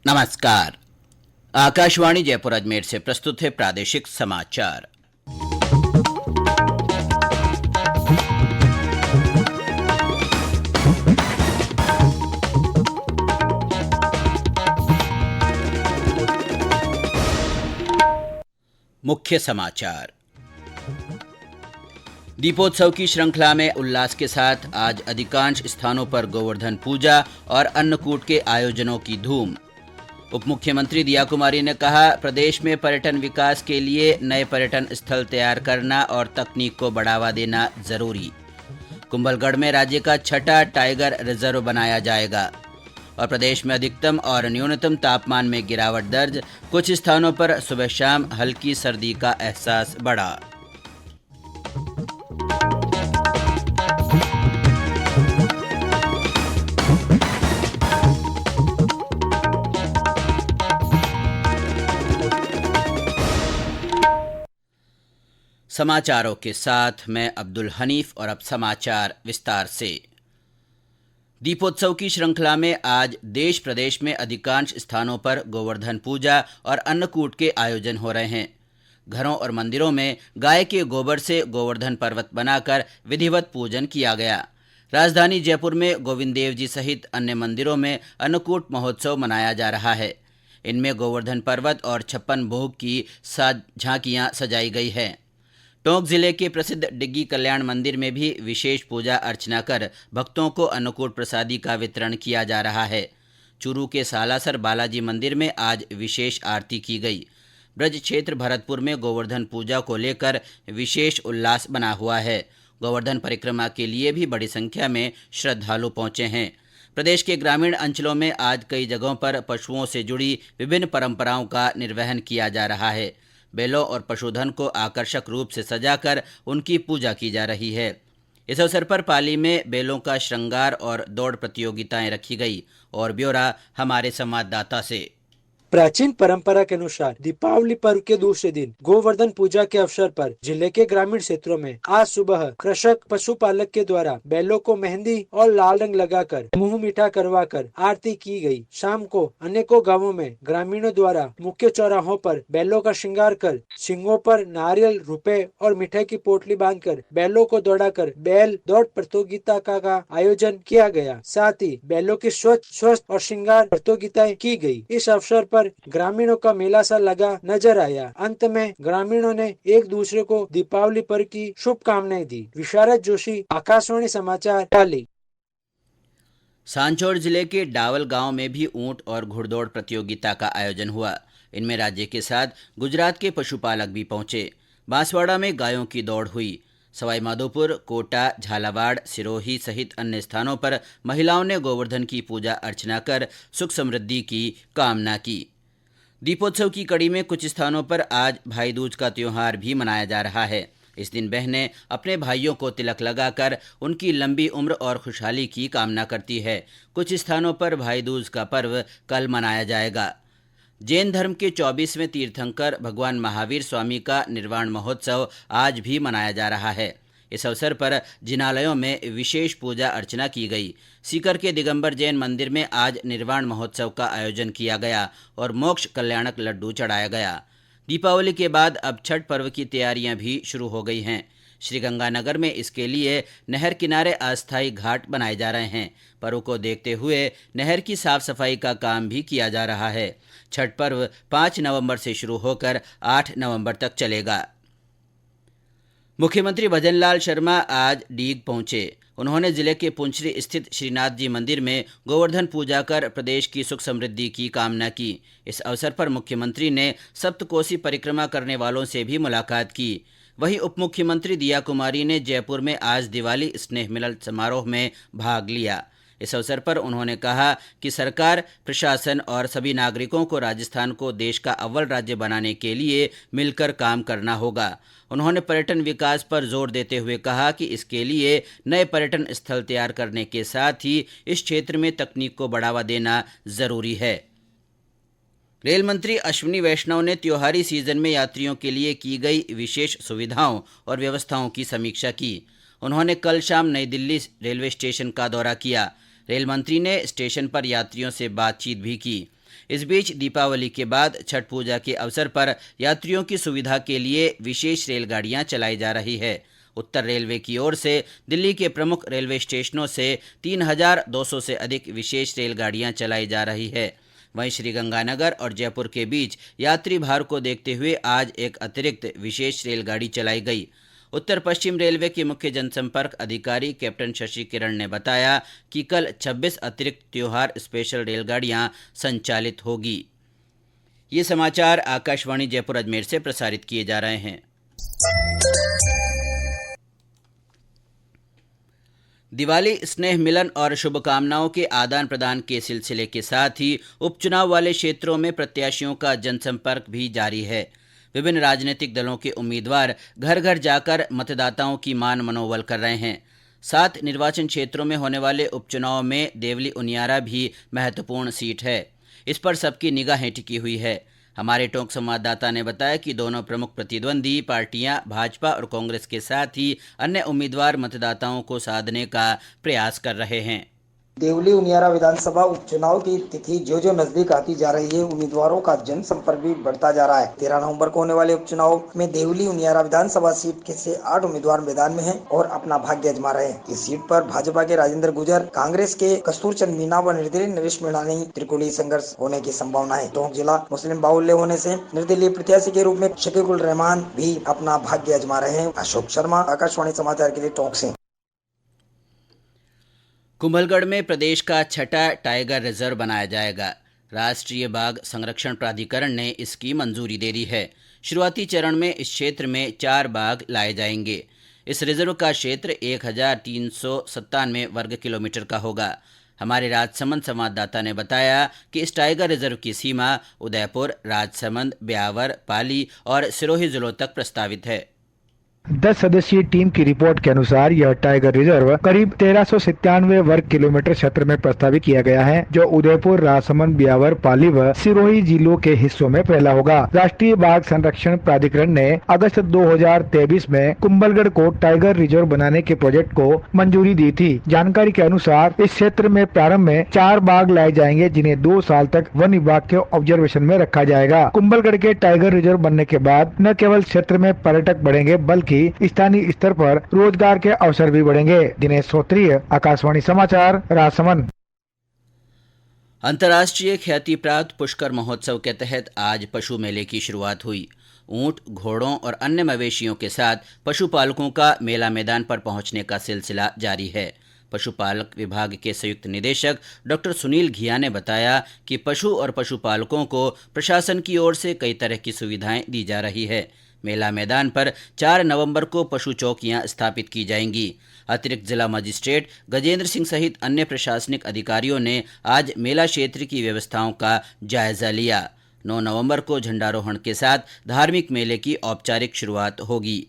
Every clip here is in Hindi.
नमस्कार। आकाशवाणी जयपुर अजमेर से प्रस्तुत है प्रादेशिक समाचार। मुख्य समाचार। दीपोत्सव की श्रृंखला में उल्लास के साथ आज अधिकांश स्थानों पर गोवर्धन पूजा और अन्नकूट के आयोजनों की धूम। उप मुख्यमंत्री दिया कुमारी ने कहा, प्रदेश में पर्यटन विकास के लिए नए पर्यटन स्थल तैयार करना और तकनीक को बढ़ावा देना जरूरी। कुंभलगढ़ में राज्य का छठा टाइगर रिजर्व बनाया जाएगा। और प्रदेश में अधिकतम और न्यूनतम तापमान में गिरावट दर्ज, कुछ स्थानों पर सुबह शाम हल्की सर्दी का एहसास बढ़ा। समाचारों के साथ मैं अब्दुल हनीफ और अब समाचार विस्तार से। दीपोत्सव की श्रृंखला में आज देश प्रदेश में अधिकांश स्थानों पर गोवर्धन पूजा और अन्नकूट के आयोजन हो रहे हैं। घरों और मंदिरों में गाय के गोबर से गोवर्धन पर्वत बनाकर विधिवत पूजन किया गया। राजधानी जयपुर में गोविंद देव जी सहित अन्य मंदिरों में अन्नकूट महोत्सव मनाया जा रहा है। इनमें गोवर्धन पर्वत और 56 भोग की झांकियां सजाई गई है। टोंक जिले के प्रसिद्ध डिग्गी कल्याण मंदिर में भी विशेष पूजा अर्चना कर भक्तों को अन्नकूट प्रसादी का वितरण किया जा रहा है। चूरू के सालासर बालाजी मंदिर में आज विशेष आरती की गई। ब्रज क्षेत्र भरतपुर में गोवर्धन पूजा को लेकर विशेष उल्लास बना हुआ है। गोवर्धन परिक्रमा के लिए भी बड़ी संख्या में श्रद्धालु पहुंचे हैं। प्रदेश के ग्रामीण अंचलों में आज कई जगहों पर पशुओं से जुड़ी विभिन्न परंपराओं का निर्वहन किया जा रहा है। बैलों और पशुधन को आकर्षक रूप से सजाकर उनकी पूजा की जा रही है। इस अवसर पर पाली में बैलों का श्रृंगार और दौड़ प्रतियोगिताएं रखी गई। और ब्यौरा हमारे संवाददाता से। प्राचीन परंपरा के अनुसार दीपावली पर्व के दूसरे दिन गोवर्धन पूजा के अवसर पर जिले के ग्रामीण क्षेत्रों में आज सुबह कृषक पशुपालक के द्वारा बैलों को मेहंदी और लाल रंग लगाकर मुंह मीठा करवाकर आरती की गई। शाम को अनेकों गांवों में ग्रामीणों द्वारा मुख्य चौराहों पर बैलों का श्रृंगार कर सींगों पर नारियल, रुपए और मिठाई की पोटली बांधकर बैलों को दौड़ाकर बैल दौड़ प्रतियोगिता का आयोजन किया गया। साथ ही बैलों की स्वस्थ और श्रृंगार प्रतियोगिताएं की गई। इस अवसर पर ग्रामीणों का मेला सा लगा नजर आया। अंत में ग्रामीणों ने एक दूसरे को दीपावली पर्व की शुभकामनाएं दी। विशारद जोशी, आकाशवाणी समाचार, पाली। सांचौर जिले के डावल गांव में भी ऊंट और घुड़दौड़ प्रतियोगिता का आयोजन हुआ। इनमें राज्य के साथ गुजरात के पशुपालक भी पहुंचे। बांसवाड़ा में गायों की दौड़ हुई। सवाई माधोपुर, कोटा, झालावाड़, सिरोही सहित अन्य स्थानों पर महिलाओं ने गोवर्धन की पूजा अर्चना कर सुख समृद्धि की कामना की। दीपोत्सव की कड़ी में कुछ स्थानों पर आज भाई दूज का त्योहार भी मनाया जा रहा है। इस दिन बहनें अपने भाइयों को तिलक लगाकर उनकी लंबी उम्र और खुशहाली की कामना करती है। कुछ स्थानों पर भाई दूज का पर्व कल मनाया जाएगा। जैन धर्म के 24वें तीर्थंकर भगवान महावीर स्वामी का निर्वाण महोत्सव आज भी मनाया जा रहा है। इस अवसर पर जिनालयों में विशेष पूजा अर्चना की गई। सीकर के दिगंबर जैन मंदिर में आज निर्वाण महोत्सव का आयोजन किया गया और मोक्ष कल्याणक लड्डू चढ़ाया गया। दीपावली के बाद अब छठ पर्व की तैयारियां भी शुरू हो गई हैं। श्रीगंगानगर में इसके लिए नहर किनारे अस्थायी घाट बनाए जा रहे हैं। पर्व को देखते हुए नहर की साफ सफाई का काम भी किया जा रहा है। छठ पर्व 5 नवंबर से शुरू होकर 8 नवंबर तक चलेगा। मुख्यमंत्री भजनलाल शर्मा आज डीग पहुंचे। उन्होंने जिले के पुंछरी स्थित श्रीनाथ जी मंदिर में गोवर्धन पूजा कर प्रदेश की सुख समृद्धि की कामना की। इस अवसर पर मुख्यमंत्री ने सप्तकोसी परिक्रमा करने वालों से भी मुलाकात की। वहीं उप मुख्यमंत्री दिया कुमारी ने जयपुर में आज दिवाली स्नेह मिलन समारोह में भाग लिया। इस अवसर पर उन्होंने कहा कि सरकार, प्रशासन और सभी नागरिकों को राजस्थान को देश का अव्वल राज्य बनाने के लिए मिलकर काम करना होगा। उन्होंने पर्यटन विकास पर जोर देते हुए कहा कि इसके लिए नए पर्यटन स्थल तैयार करने के साथ ही इस क्षेत्र में तकनीक को बढ़ावा देना जरूरी है। रेल मंत्री अश्विनी वैष्णव ने त्योहारी सीजन में यात्रियों के लिए की गई विशेष सुविधाओं और व्यवस्थाओं की समीक्षा की। उन्होंने कल शाम नई दिल्ली रेलवे स्टेशन का दौरा किया। रेल मंत्री ने स्टेशन पर यात्रियों से बातचीत भी की। इस बीच दीपावली के बाद छठ पूजा के अवसर पर यात्रियों की सुविधा के लिए विशेष रेलगाड़ियां चलाई जा रही है। उत्तर रेलवे की ओर से दिल्ली के प्रमुख रेलवे स्टेशनों से 3200 से अधिक विशेष रेलगाड़ियां चलाई जा रही है। वहीं श्रीगंगानगर और जयपुर के बीच यात्री भार को देखते हुए आज एक अतिरिक्त विशेष रेलगाड़ी चलाई गई। उत्तर पश्चिम रेलवे के मुख्य जनसंपर्क अधिकारी कैप्टन शशि किरण ने बताया कि कल 26 अतिरिक्त त्योहार स्पेशल रेलगाड़ियां संचालित होगी। ये समाचार आकाशवाणी जयपुर अजमेर से प्रसारित किए जा रहे हैं। दिवाली स्नेह मिलन और शुभकामनाओं के आदान प्रदान के सिलसिले के साथ ही उपचुनाव वाले क्षेत्रों में प्रत्याशियों का जनसंपर्क भी जारी है। विभिन्न राजनीतिक दलों के उम्मीदवार घर घर जाकर मतदाताओं की मान मनोबल कर रहे हैं। 7 निर्वाचन क्षेत्रों में होने वाले उपचुनाव में देवली उनियारा भी महत्वपूर्ण सीट है। इस पर सबकी निगाहें टिकी हुई है। हमारे टोंक संवाददाता ने बताया कि दोनों प्रमुख प्रतिद्वंदी पार्टियां भाजपा और कांग्रेस के साथ ही अन्य उम्मीदवार मतदाताओं को साधने का प्रयास कर रहे हैं। देवली उनियारा विधानसभा उपचुनाव की तिथि जो नजदीक आती जा रही है, उम्मीदवारों का जनसंपर्क भी बढ़ता जा रहा है। 13 नवंबर को होने वाले उपचुनाव में देवली उनियारा विधानसभा सीट के से 8 उम्मीदवार मैदान में हैं और अपना भाग्य आजमा रहे हैं। इस सीट पर भाजपा के राजेंद्र गुर्जर, कांग्रेस के कस्तूर चंद मीना व निर्दलीय नरेश मीणानी त्रिकोणीय संघर्ष होने की संभावना है। टोंक जिला मुस्लिम बाहुल्य होने से निर्दलीय प्रत्याशी के रूप में शकीकुल रहमान भी अपना भाग्य आजमा रहे हैं। अशोक शर्मा, आकाशवाणी समाचार के लिए टोंक से। कुंभलगढ़ में प्रदेश का छठा टाइगर रिजर्व बनाया जाएगा। राष्ट्रीय बाघ संरक्षण प्राधिकरण ने इसकी मंजूरी दे दी है। शुरुआती चरण में इस क्षेत्र में 4 बाघ लाए जाएंगे। इस रिजर्व का क्षेत्र 1397 वर्ग किलोमीटर का होगा। हमारे राजसमंद संवाददाता ने बताया कि इस टाइगर रिजर्व की सीमा उदयपुर, राजसमंद, ब्यावर, पाली और सिरोही जिलों तक प्रस्तावित है। 10 सदस्यीय टीम की रिपोर्ट के अनुसार यह टाइगर रिजर्व करीब 1397 वर्ग किलोमीटर क्षेत्र में प्रस्तावित किया गया है, जो उदयपुर, राजसमंद, ब्यावर, पाली व सिरोही जिलों के हिस्सों में फैला होगा। राष्ट्रीय बाघ संरक्षण प्राधिकरण ने अगस्त 2023 में कुंभलगढ़ को टाइगर रिजर्व बनाने के प्रोजेक्ट को मंजूरी दी थी। जानकारी के अनुसार इस क्षेत्र में प्रारंभ में 4 बाघ लाए जाएंगे, जिन्हें 2 साल तक वन विभाग के ऑब्जर्वेशन में रखा जाएगा। कुंभलगढ़ के टाइगर रिजर्व बनने के बाद न केवल क्षेत्र में पर्यटक बढ़ेंगे, बल्कि स्थानीय स्तर पर रोजगार के अवसर भी बढ़ेंगे। दिनेश सोत्रीय, आकाशवाणी समाचार, राजसमंद। अंतर्राष्ट्रीय ख्याति प्राप्त पुष्कर महोत्सव के तहत आज पशु मेले की शुरुआत हुई। ऊंट, घोड़ों और अन्य मवेशियों के साथ पशुपालकों का मेला मैदान पर पहुंचने का सिलसिला जारी है। पशुपालक विभाग के संयुक्त निदेशक डॉक्टर सुनील घिया ने बताया कि पशु और पशुपालकों को प्रशासन की ओर से कई तरह की सुविधाएं दी जा रही है। मेला मैदान पर 4 नवंबर को पशु चौकियां स्थापित की जाएंगी। अतिरिक्त जिला मजिस्ट्रेट गजेंद्र सिंह सहित अन्य प्रशासनिक अधिकारियों ने आज मेला क्षेत्र की व्यवस्थाओं का जायजा लिया। 9 नवंबर को झंडारोहण के साथ धार्मिक मेले की औपचारिक शुरुआत होगी।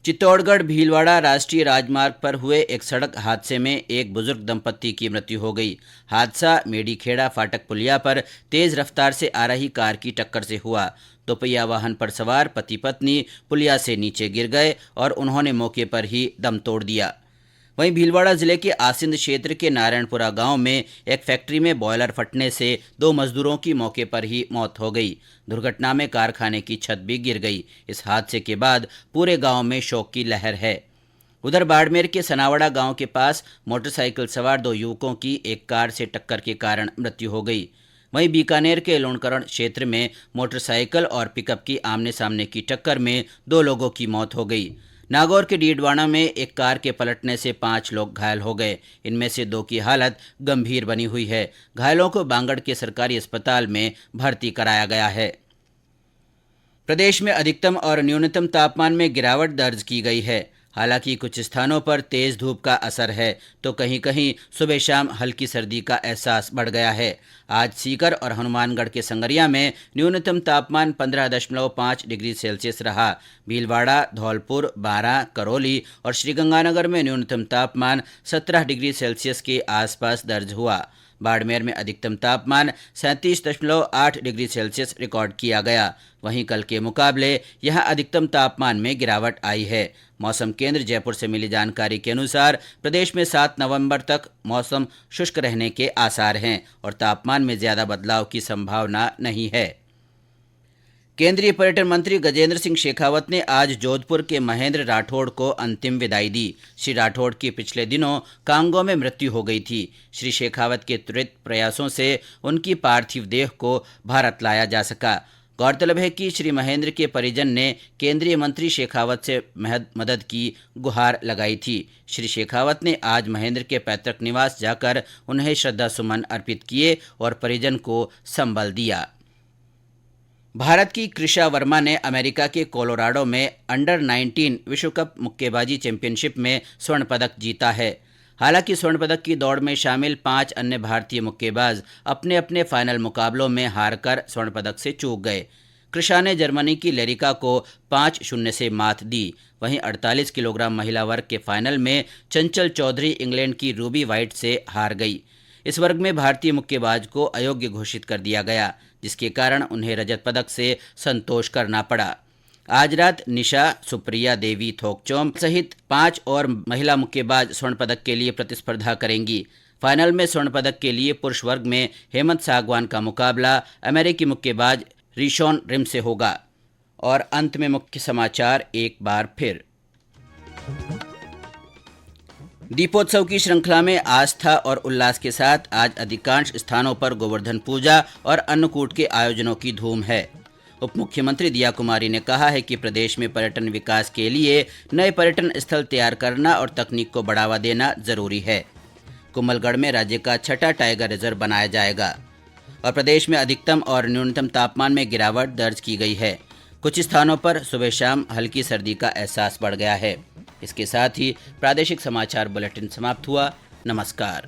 चित्तौड़गढ़ भीलवाड़ा राष्ट्रीय राजमार्ग पर हुए एक सड़क हादसे में एक बुजुर्ग दंपत्ति की मृत्यु हो गई। हादसा मेडीखेड़ा फाटक पुलिया पर तेज रफ्तार से आ रही कार की टक्कर से हुआ। दोपहिया वाहन पर सवार पति पत्नी पुलिया से नीचे गिर गए और उन्होंने मौके पर ही दम तोड़ दिया। वहीं भीलवाड़ा जिले के आसिंद क्षेत्र के नारायणपुरा गांव में एक फैक्ट्री में बॉयलर फटने से 2 मजदूरों की मौके पर ही मौत हो गई। दुर्घटना में कारखाने की छत भी गिर गई। इस हादसे के बाद पूरे गांव में शोक की लहर है। उधर बाड़मेर के सनावड़ा गांव के पास मोटरसाइकिल सवार 2 युवकों की एक कार से टक्कर के कारण मृत्यु हो गई। वहीं बीकानेर के लोणकरण क्षेत्र में मोटरसाइकिल और पिकअप की आमने सामने की टक्कर में 2 लोगों की मौत हो गई। नागौर के डीडवाना में एक कार के पलटने से 5 लोग घायल हो गए। इनमें से 2 की हालत गंभीर बनी हुई है। घायलों को बांगड़ के सरकारी अस्पताल में भर्ती कराया गया है। प्रदेश में अधिकतम और न्यूनतम तापमान में गिरावट दर्ज की गई है। हालांकि कुछ स्थानों पर तेज धूप का असर है तो कहीं कहीं सुबह शाम हल्की सर्दी का एहसास बढ़ गया है। आज सीकर और हनुमानगढ़ के संगरिया में न्यूनतम तापमान 15.5 डिग्री सेल्सियस रहा। भीलवाड़ा, धौलपुर, बारां, करौली और श्रीगंगानगर में न्यूनतम तापमान 17 डिग्री सेल्सियस के आसपास दर्ज हुआ। बाड़मेर में अधिकतम तापमान 37.8 डिग्री सेल्सियस रिकॉर्ड किया गया। वहीं कल के मुकाबले यहां अधिकतम तापमान में गिरावट आई है। मौसम केंद्र जयपुर से मिली जानकारी के अनुसार प्रदेश में 7 नवंबर तक मौसम शुष्क रहने के आसार हैं और तापमान में ज्यादा बदलाव की संभावना नहीं है। केंद्रीय पर्यटन मंत्री गजेंद्र सिंह शेखावत ने आज जोधपुर के महेंद्र राठौड़ को अंतिम विदाई दी। श्री राठौड़ की पिछले दिनों कांगो में मृत्यु हो गई थी। श्री शेखावत के त्वरित प्रयासों से उनकी पार्थिव देह को भारत लाया जा सका। गौरतलब है कि श्री महेंद्र के परिजन ने केंद्रीय मंत्री शेखावत से मदद की गुहार लगाई थी। श्री शेखावत ने आज महेंद्र के पैतृक निवास जाकर उन्हें श्रद्धा सुमन अर्पित किए और परिजन को संबल दिया। भारत की कृषा वर्मा ने अमेरिका के कोलोराडो में अंडर 19 विश्व कप मुक्केबाजी चैंपियनशिप में स्वर्ण पदक जीता है। हालांकि स्वर्ण पदक की दौड़ में शामिल 5 अन्य भारतीय मुक्केबाज अपने अपने फाइनल मुकाबलों में हारकर स्वर्ण पदक से चूक गए। कृषा ने जर्मनी की लेरिका को 5-0 से मात दी। वहीं 48 किलोग्राम महिला वर्ग के फाइनल में चंचल चौधरी इंग्लैंड की रूबी वाइट से हार गई। इस वर्ग में भारतीय मुक्केबाज को अयोग्य घोषित कर दिया गया, जिसके कारण उन्हें रजत पदक से संतोष करना पड़ा। आज रात निशा, सुप्रिया देवी थोकचोम सहित 5 और महिला मुक्केबाज स्वर्ण पदक के लिए प्रतिस्पर्धा करेंगी। फाइनल में स्वर्ण पदक के लिए पुरुष वर्ग में हेमंत सागवान का मुकाबला अमेरिकी मुक्केबाज रिशॉन रिम से होगा। और अंत में मुख्य समाचार एक बार फिर। दीपोत्सव की श्रृंखला में आस्था और उल्लास के साथ आज अधिकांश स्थानों पर गोवर्धन पूजा और अन्नकूट के आयोजनों की धूम है। उप मुख्यमंत्री दिया कुमारी ने कहा है कि प्रदेश में पर्यटन विकास के लिए नए पर्यटन स्थल तैयार करना और तकनीक को बढ़ावा देना जरूरी है। कुंभलगढ़ में राज्य का 6ठा टाइगर रिजर्व बनाया जाएगा। और प्रदेश में अधिकतम और न्यूनतम तापमान में गिरावट दर्ज की गई है। कुछ स्थानों पर सुबह शाम हल्की सर्दी का एहसास बढ़ गया है। इसके साथ ही प्रादेशिक समाचार बुलेटिन समाप्त हुआ। नमस्कार।